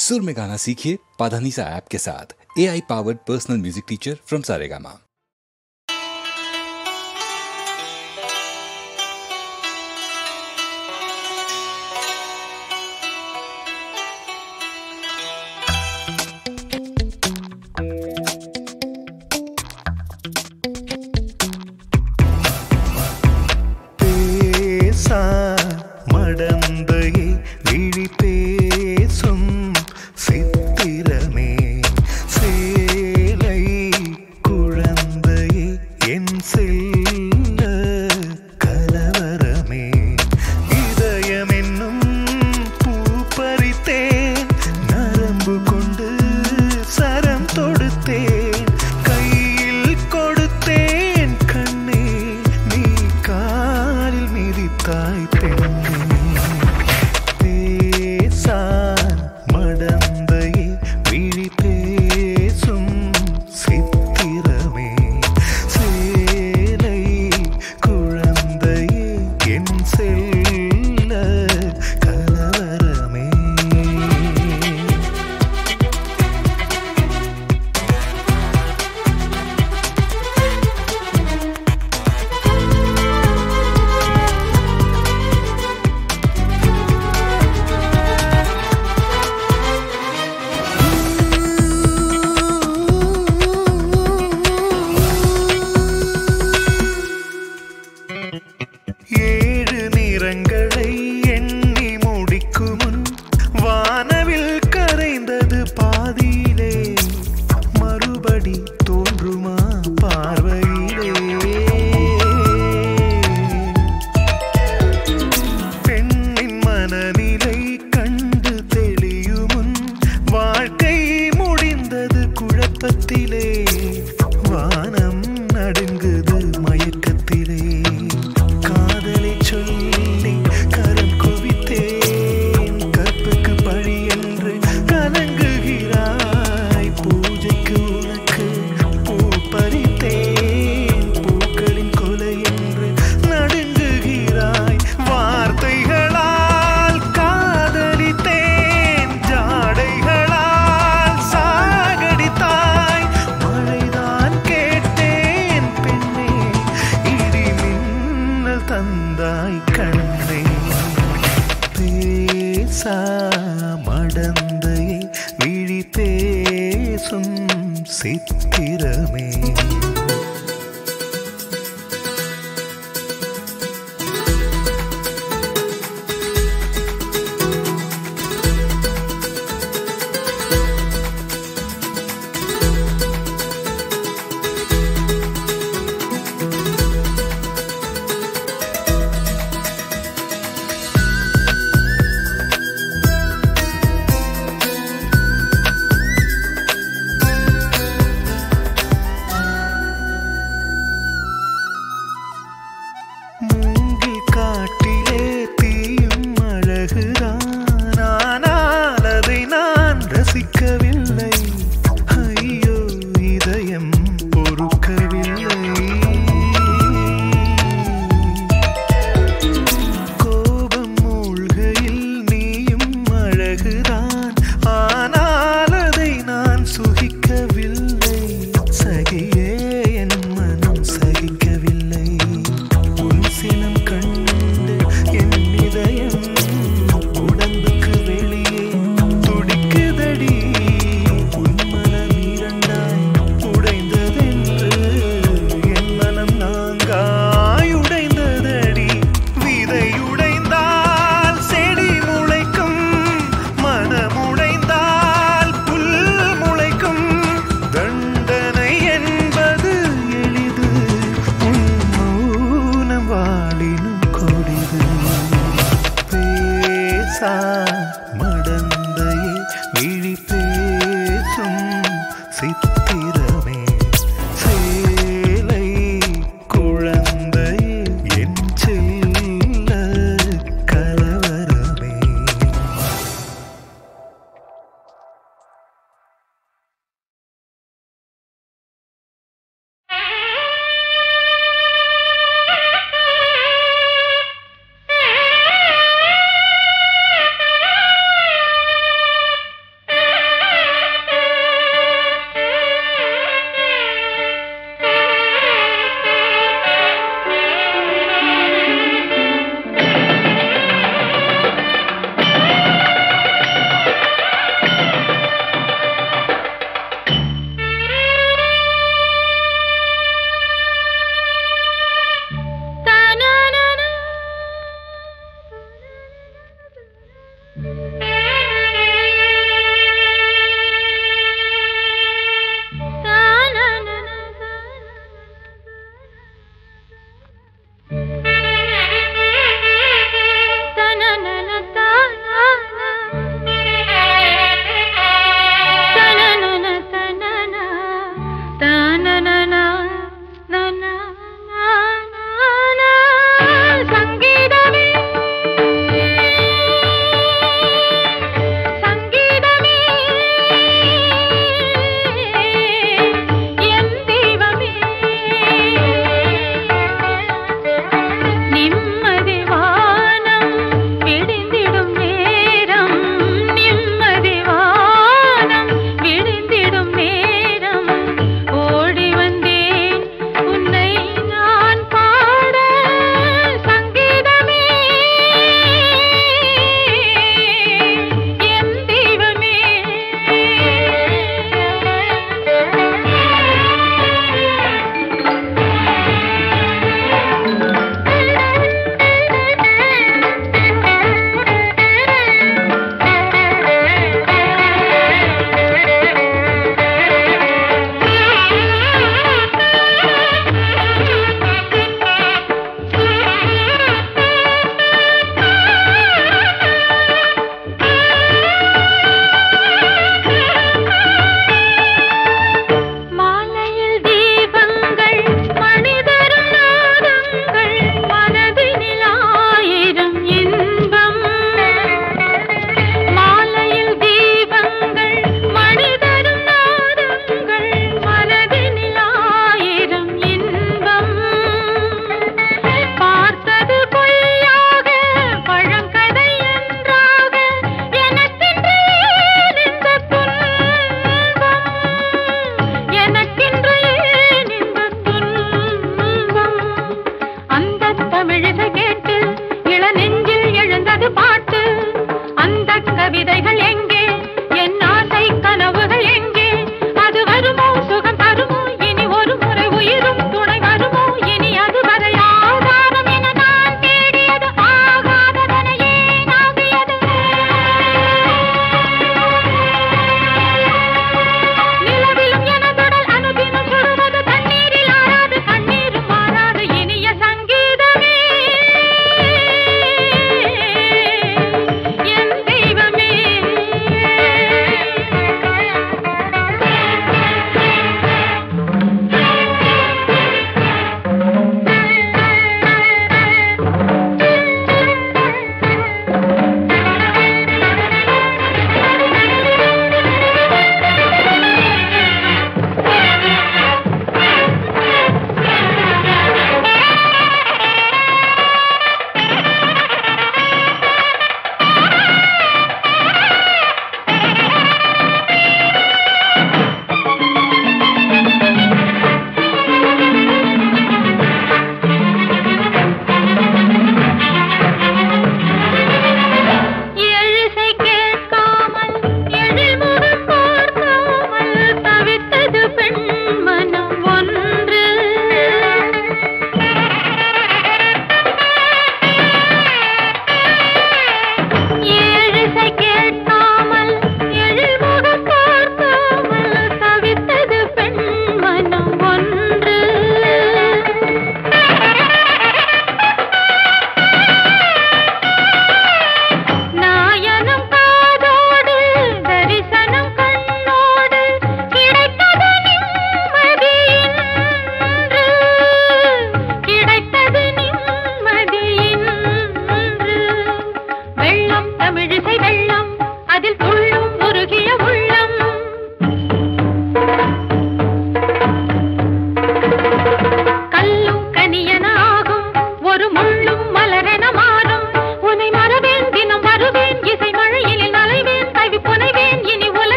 सुर में गाना सीखिए पाधानीसा ऐप के साथ। AI powered personal music teacher from Saregama.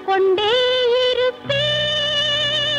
கொண்டே இருப்பேன்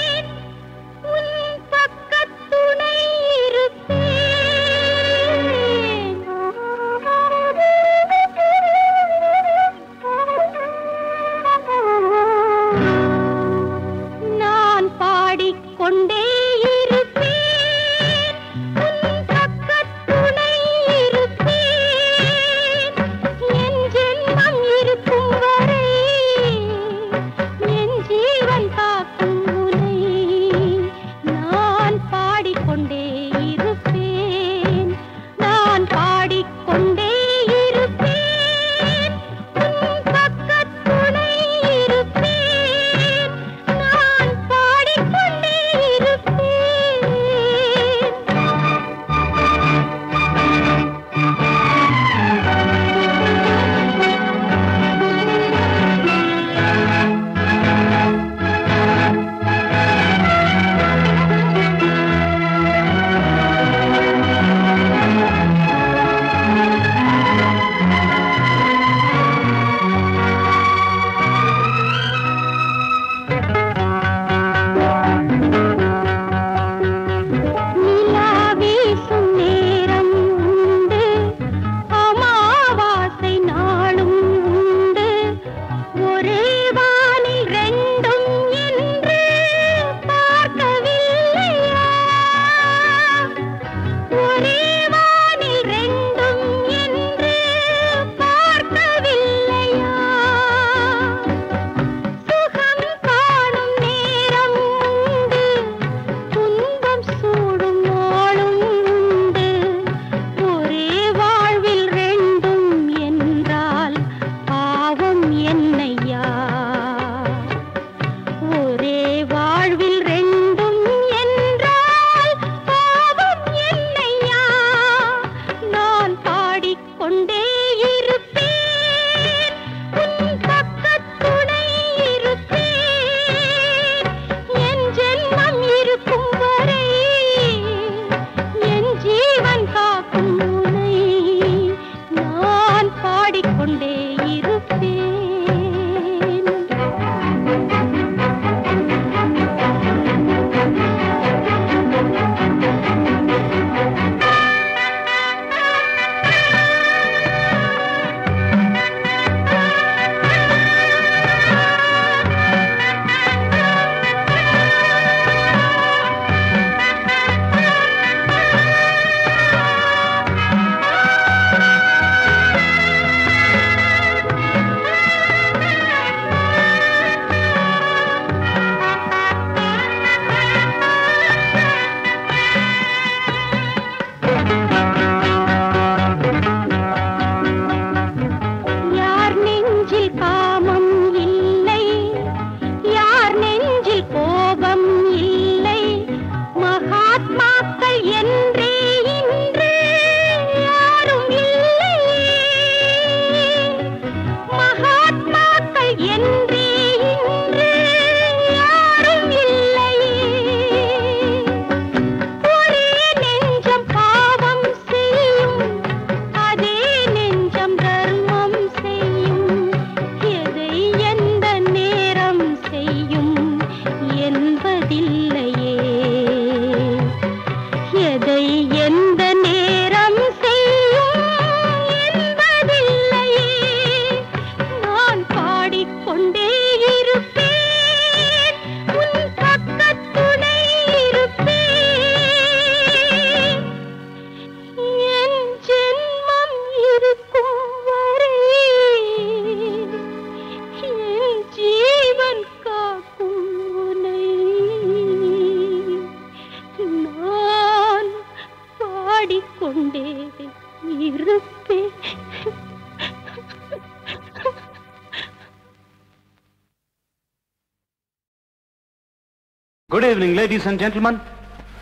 Good evening, ladies and gentlemen.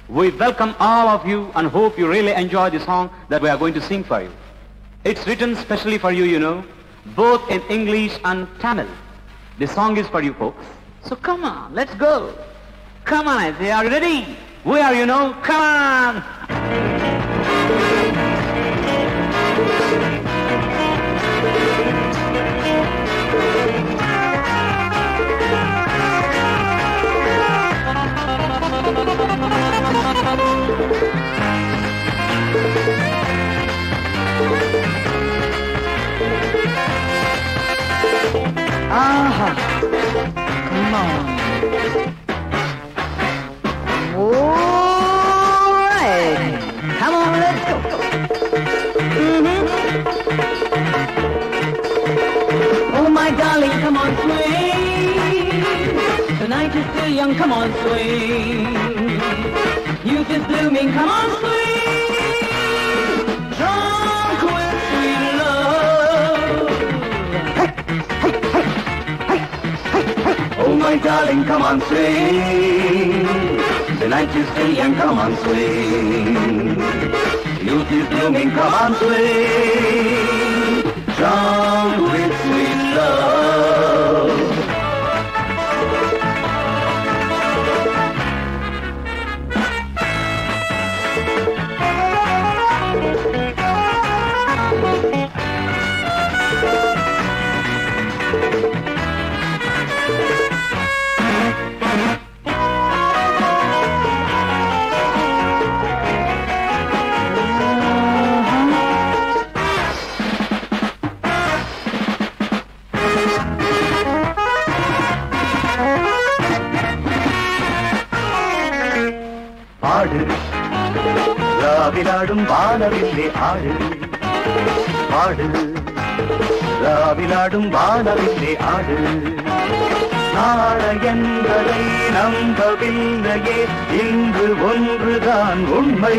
We welcome all of you and hope you really enjoy the song that we are going to sing for you. It's written specially for you, both in English and Tamil. The song is for you folks. So come on, let's go. Come on, I say, are you ready? We are, come on. Aha, come on. All right, come on, let's go. Oh my darling, come on, swing. The night is still young, come on, swing. Youth is blooming, come on, swing. Drunk with sweet love. Oh my darling, come on, swing. The night is still young, come on, swing. Youth is blooming, come on, swing. Drunk with sweet love. ஆடு ராவிலாடும் வானவில்லே ஆடு ஆடு ராவிலாடும் வானவில்லே ஆடு நாள என்பதை நம்பவில்லையே இன்று ஒன்றுதான் உண்மை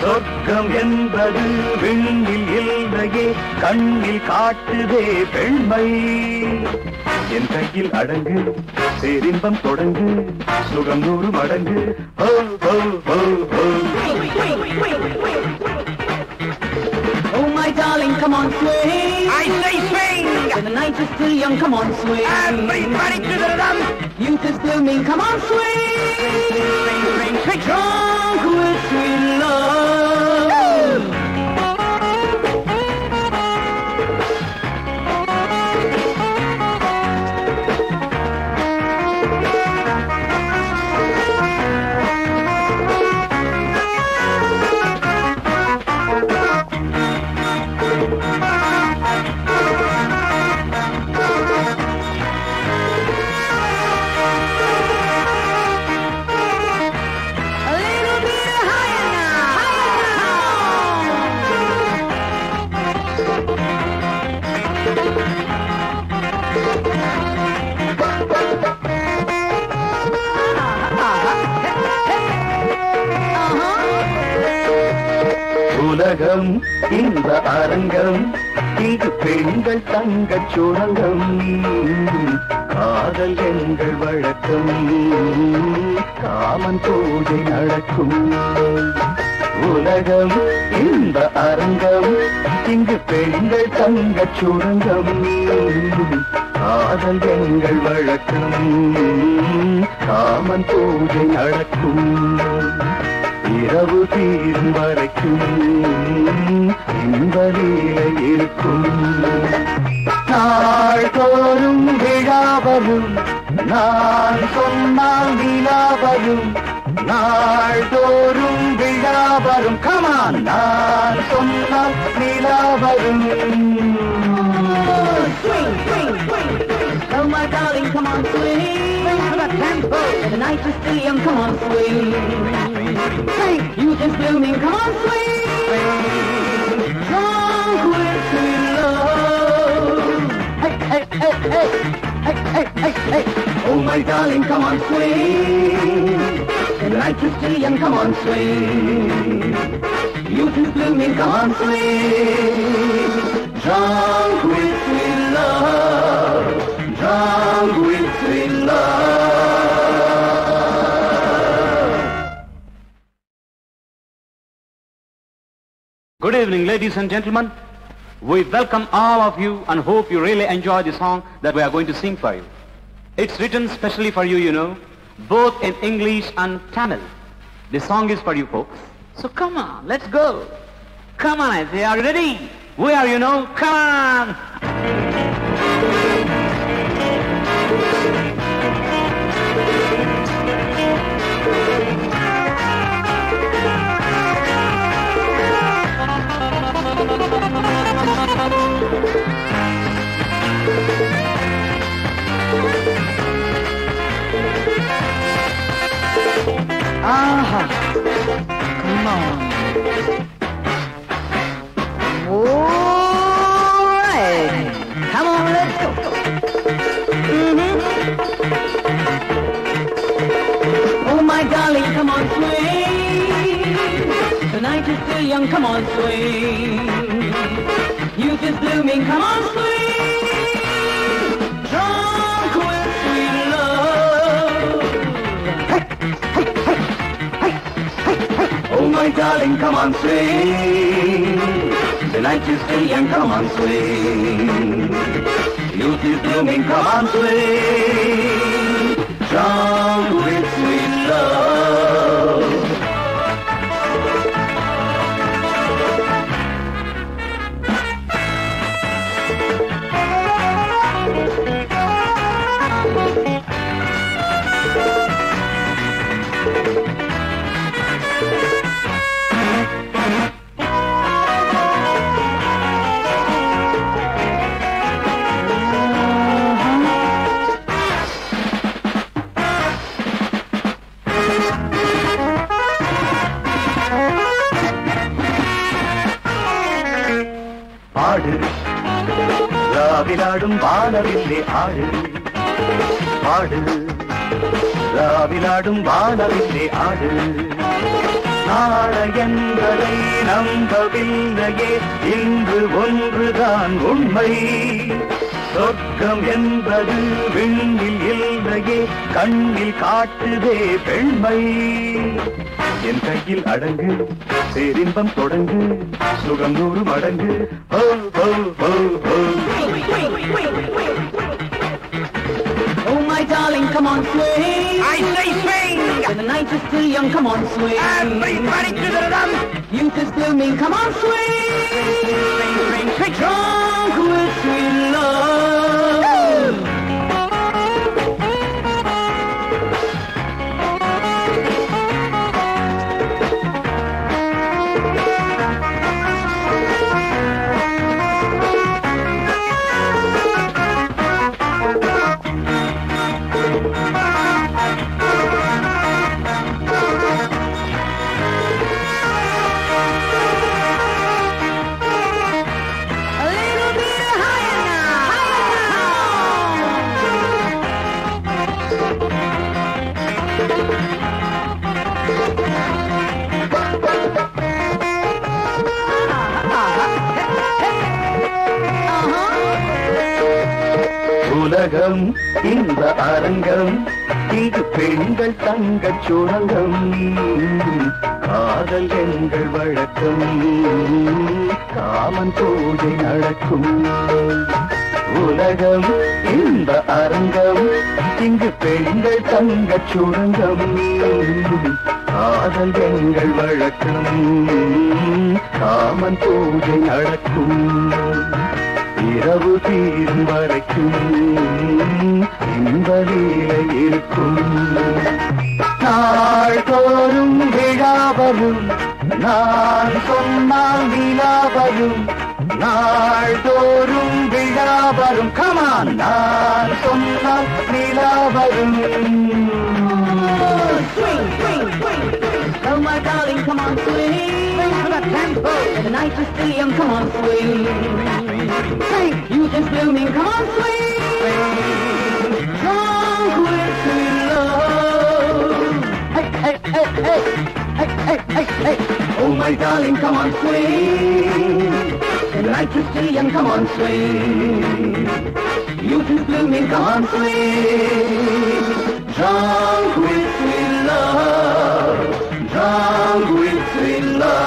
சொர்க்கம் என்பது விண்ணில் இல்லையே கண்ணில் காட்டுதே பெண்மை என் கையில் அடங்கு பேரின்பம் தொடங்கு சுகம் 100 மடங்கு ஹோ ஹோ ஹோ ஹோ. Oh my darling, come on swing. I say swing. The night is still young, come on swing. Everybody to the rhythm. Youth is blooming, come on swing. Swing, swing, swing. Drunk with sweet love. உலகம் இந்த அரங்கம் இங்கு பெண்கள் தங்கச் சுரங்கம் காதல் எங்கள் வழக்கம் காமன் பூஜை நடக்கும் உலகம் இந்த அரங்கம் இங்கு பெண்கள் தங்கச் சுரங்கம் காதல் எங்கள் வழக்கம் காமன் பூஜை நடக்கும் இரவு தீரும் வரைக்கும் இந்த லீலை இருக்கும் நாள்தோறும் விழாவரும் நான் சொன்னால் விழாவரும் நாள்தோறும் விழாவரும் கமான் நான் சொன்னால் விழாவரும். Oh my darling, come on swing. The night is still young, come on swing. Youth is blooming, come on swing. Drunk with sweet love. Hey, hey, hey, hey, hey, hey, hey, hey. Oh my darling, come on swing. The night is still young, come on swing. Youth is blooming, come on swing. Drunk with sweet love. Drunk with sweet love. Good evening, ladies and gentlemen. We welcome all of you and hope you really enjoy the song that we are going to sing for you. It's written specially for you, you know, both in English and Tamil. The song is for you folks. So come on, let's go. Come on, I say, are you ready? We are, you know, come on. Come on. All right. Come on, let's go. Oh, my darling, come on, swing. The night is still young, come on, swing. Youth is blooming, come on, swing. Drunk with sweet love. Oh, my darling, come on, swing. The night is still young, come on, swing. Youth is blooming, come on, swing. Drunk with sweet love. ஆடு ராவிலாடும் வானவில்லே ஆடு ஆடு ராவிலாடும் வானவில்லே ஆடு நாளை என்பதை நம்பவில்லையே இன்று ஒன்றுதான் உண்மை சொர்க்கம் என்பது விண்ணில் இல்லையே கண்ணில் காட்டுதே பெண்மை என் கையில் அடங்கு பேரின்பம் தொடங்கு சுகம் 100 மடங்கு ஹோ ஹோ ஹோ ஹோ. Oh my darling, come on swing. I say swing. When the night is still young, come on swing. Everybody to the run. Youth is blooming, come on swing. Swing, swing, swing. Drunk with sweet love. உலகம் இந்த அரங்கம் இங்கு பெண்கள் தங்கச் சுரங்கம் காதல் எங்கள் வழக்கம் காமன் பூஜை நடக்கும் உலகம் இந்த அரங்கம் இங்கு பெண்கள் தங்கச் சுரங்கம் காதல் எங்கள் வழக்கம் காமன் பூஜை நடக்கும் இரவு தீரும் வரைக்கும் இந்த லீலை இருக்கும் நாள்தோறும் விழா வரும் நான் சொன்னால் விழா வரும் நாள்தோறும் விழா வரும் கமான் நான் சொன்னால் விழா வரும். Swing, swing, swing. Oh my darling, come on swing. Swing to the tempo. The night is still young, come on swing. Swing, youth is blooming, come on swing. Drunk with sweet love. Hey, hey, hey, hey, hey, hey, hey, hey. Oh my darling, come on swing. The night is still young, come on swing. Youth is blooming, come on swing. Drunk with sweet love. Drunk with sweet love.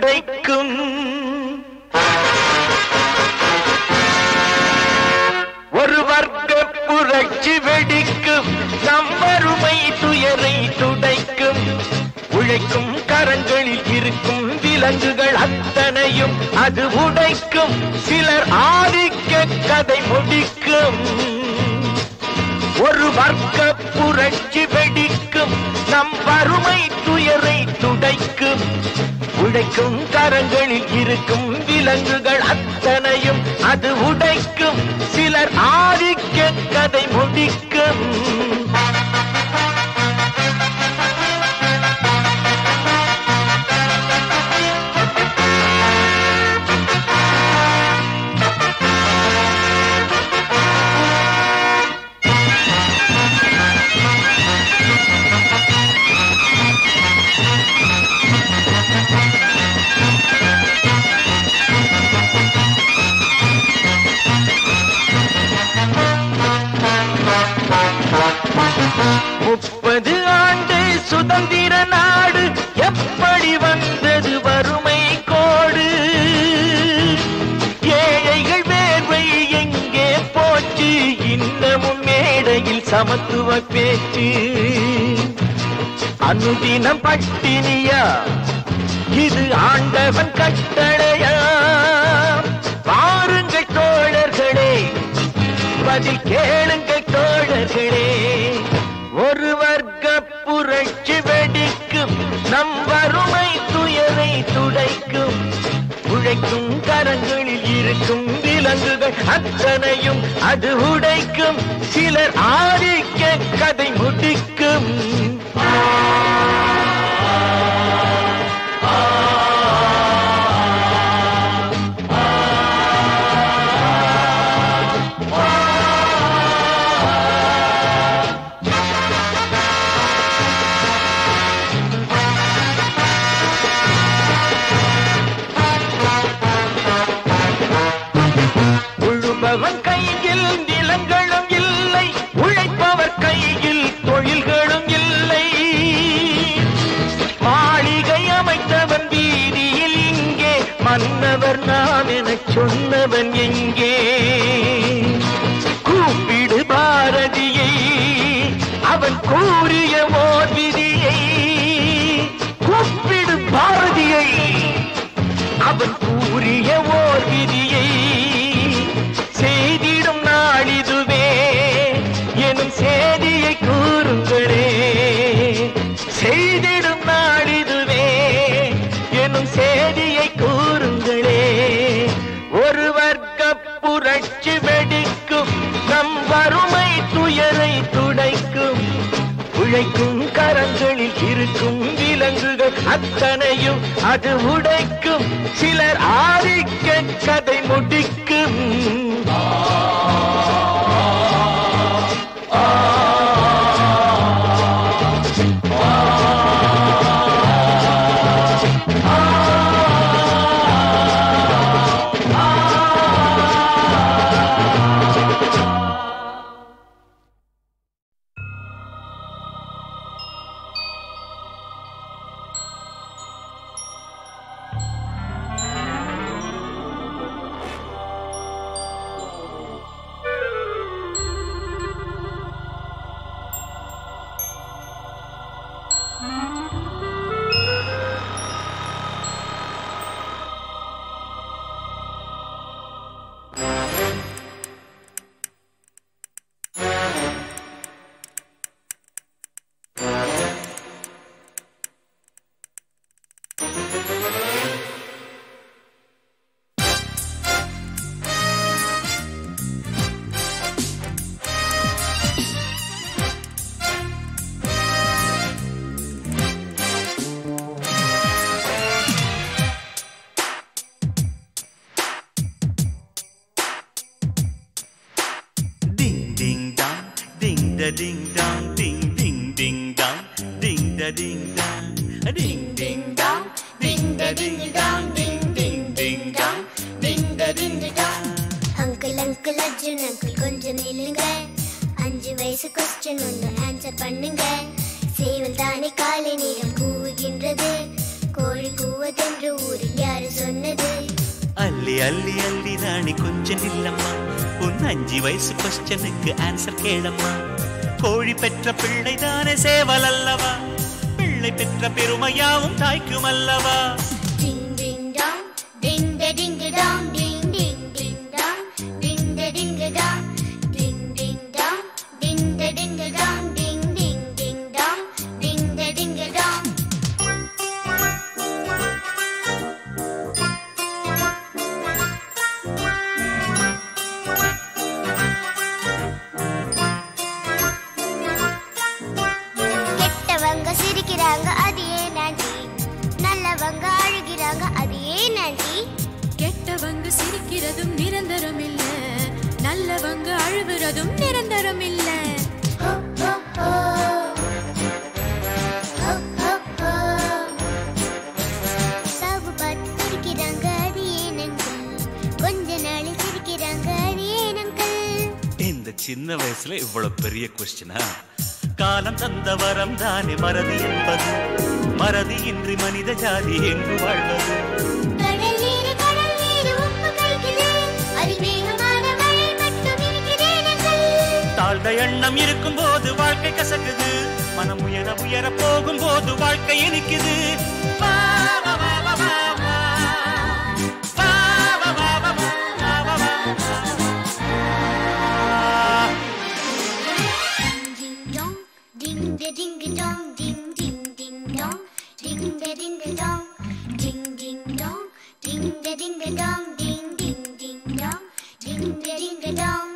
உடைக்கும். ஒரு வர்க்க புரட்சி வெடிக்கும், நம் வறுமை துயரை துடைக்கும். உழைக்கும் கரங்களில் இருக்கும் விலங்குகள் அத்தனையும் அது உடைக்கும். சிலர் ஆதிக்க கதை முடிக்கும். ஒரு வர்க்க புரட்சி வெடிக்கும், நம் வறுமை துயரை துடைக்கும். உழைக்கும் கரங்களில் இருக்கும் விலங்குகள் அத்தனையும் அது உடைக்கும். சிலர் ஆதிக்க கதை முடிக்கும். முப்பது ஆண்டு சுதந்திர நாடு எப்படி வந்தது வறுமை கோடு? ஏழைகள் வேர்வை எங்கே போச்சு? இன்னமும் மேடையில் சமத்துவ பேச்சு. அனுதினம் பட்டினியா? இது ஆண்டவன் கட்டளையா? பாருங்கள் தோழர்களே, பதில் கேளுங்கள் தோழர்களே. ஒரு வர்க்க புரட்சி வெடிக்கும், நம் வறுமை துயரை துடைக்கும். உழைக்கும் கரங்களில் இருக்கும் விலங்குகள் அத்தனையும் அது உடைக்கும். சிலர் ஆதிக்க கதை முடிக்கும். உழுபவன் கையில் நிலங்களும் இல்லை, உழைப்பவர் கையில் தொழில்களும் இல்லை. மாளிகை அமைத்தவன் வீதியில் இங்கே, மன்னவர் நான் எனச் சொன்னவன் எங்கே? கூப்பிடு பாரதியை, அவன் கூறிய ஓர் விதியை. கூப்பிடு பாரதியை, அவன் கூறிய ஓர் விதியை. செய்திடும் நாளிதுவே எனும் செய்தியை கூறுங்களே. செய்திடும் நாளிதுவே எனும் செய்தியை கூறுங்களே. ஒரு வர்க்க புரட்சி வெடிக்கும், நம் வறுமை துயரை துடைக்கும். உழைக்கும் கரங்களில் இருக்கும் விலங்குகள் அத்தனையும் அது உடைக்கும். சிலர் ஆதிக்க கதை முடிக்கும். da ding dong, ding ding ding dong, ding da ding dong, ding ding dong, ding da ding dong, ding ding ding dong, ding da ding dong. Uncle uncle Arjun uncle கொஞ்சம் நில்லுங்க, 5 வயசு question ஒன்னு answer பண்ணுங்க. சேவல் தானே காலை நேரம் கூவுகின்றது, கோழி கோழி கூவதென்று ஊரில் யாரு சொன்னது? அள்ளி அள்ளி அள்ளி ராணி கொஞ்சம் இல்லம்மா, உன் 5 வயசு கொஸ்டனுக்கு ஆன்சர் கேளம்மா. கோழி பெற்ற பிள்ளை தானே சேவல் அல்லவா, பிள்ளை பெற்ற பெருமையாவும் தாய்க்கும் அல்லவா. டிங் டிங் டாங் டிங் ட டிங் டாங் டிங் டிங் டிங் டாங் டிங் ட டிங் டாங் டிங் டிங் டாங் டிங் ட டிங் டாங் டிங் டிங் டிங் டாங் டிங் ட டிங் டாங். கெட்டவங்க சிரிக்கிறாங்க அது ஏன் ஆண்டி, நல்லவங்க அழுகிறாங்க அது ஏன் ஆண்டி? கெட்டவங்க சிரிக்கிறதும் நிரந்தரம் இல்ல, நல்லவங்க அழுகிறதும் நிரந்தரம் இல்ல. ஹோ ஹோ ஹோ ஹோ ஹோ ஹோ. சாவு பார்த்து சிரிக்கிறாங்க அது ஏன் அங்கிள், கொஞ்ச நாள் சிரிக்கிறாங்க அது ஏன் அங்கிள்? இந்த சின்ன வயசுல இவ்வளவு பெரிய கொஸ்டினா? காலம் தந்த வரம் தானே மறதி என்பது, மறதி இன்றி மனித ஜாதி எங்கு வாழ்வது? கடல் நீர் உப்பு கலக்குது, அதிவேகமான மழை மட்டும் இருக்கிறது அங்கிள். தாழ்ந்த எண்ணம் இருக்கும் போது வாழ்க்கை கசக்குது, மனம் உயர உயர போகும் போது வாழ்க்கை இனிக்குது. வா, வா, வா, வா, வா, வா. வா, வா, வா, வா, வா, வா, வா, வா. Ding da ding dong, ding ding ding dong, ding da ding dong, ding ding dong, ding da ding dong, ding ding ding dong, ding da ding dong.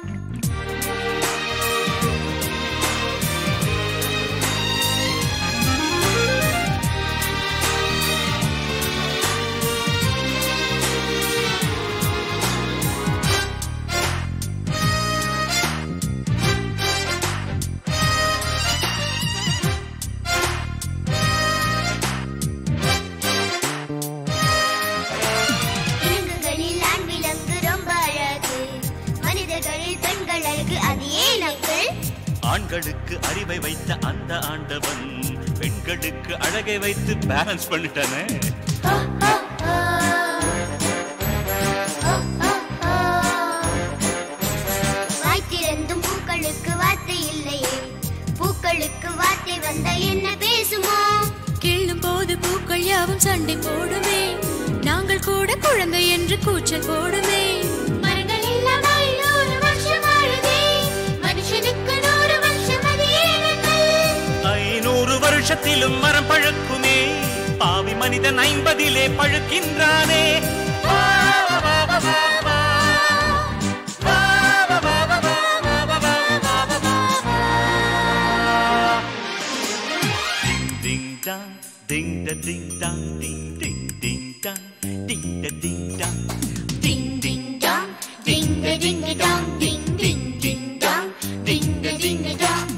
விலங்குகளில் ஆண் விலங்கு ரொம்ப அழகு, மனிதர்களில் பெண்கள் அழகு அது ஏன் அங்கிள்? ஆண்களுக்கு அறிவை வைத்த அந்த ஆண்டவன் பெண்களுக்கு அழகை வைத்து பேலன்ஸ் பண்ணிட்டானே. ஹோ ஹோ ஹோ ஹோ ஹோ ஹோ. வாய் திறந்தும் பூக்களுக்கு வார்த்தை இல்லையே, பூக்களுக்கு வார்த்தை வந்த என்ன பேசுமோ? கிள்ளும் போது பூக்கள் யாவும் சண்டை போடுமே, நாங்கள் கூட குழந்தை என்று கூச்சல் போடுமே. மரங்கள் இல்லாமல் 100 வருஷம் வாழுதே, மனுஷனுக்கு 100 வருஷம் அது ஏன் அங்கிள்? 500 வருஷத்திலும் மரம் பழுக்குமே, பாவி மனிதன் 50லே பழுக்கின்றானே. வா, வா, வா, வா, வா, வா. வா, வா, வா, வா, வா, வா, வா, வா, வா, வா, வா. Ding ding dong, ding da ding dong, ding ding ding dong, ding da ding dong, ding ding dong, Ding da ding dong, ding ding ding dong, ding da ding dong.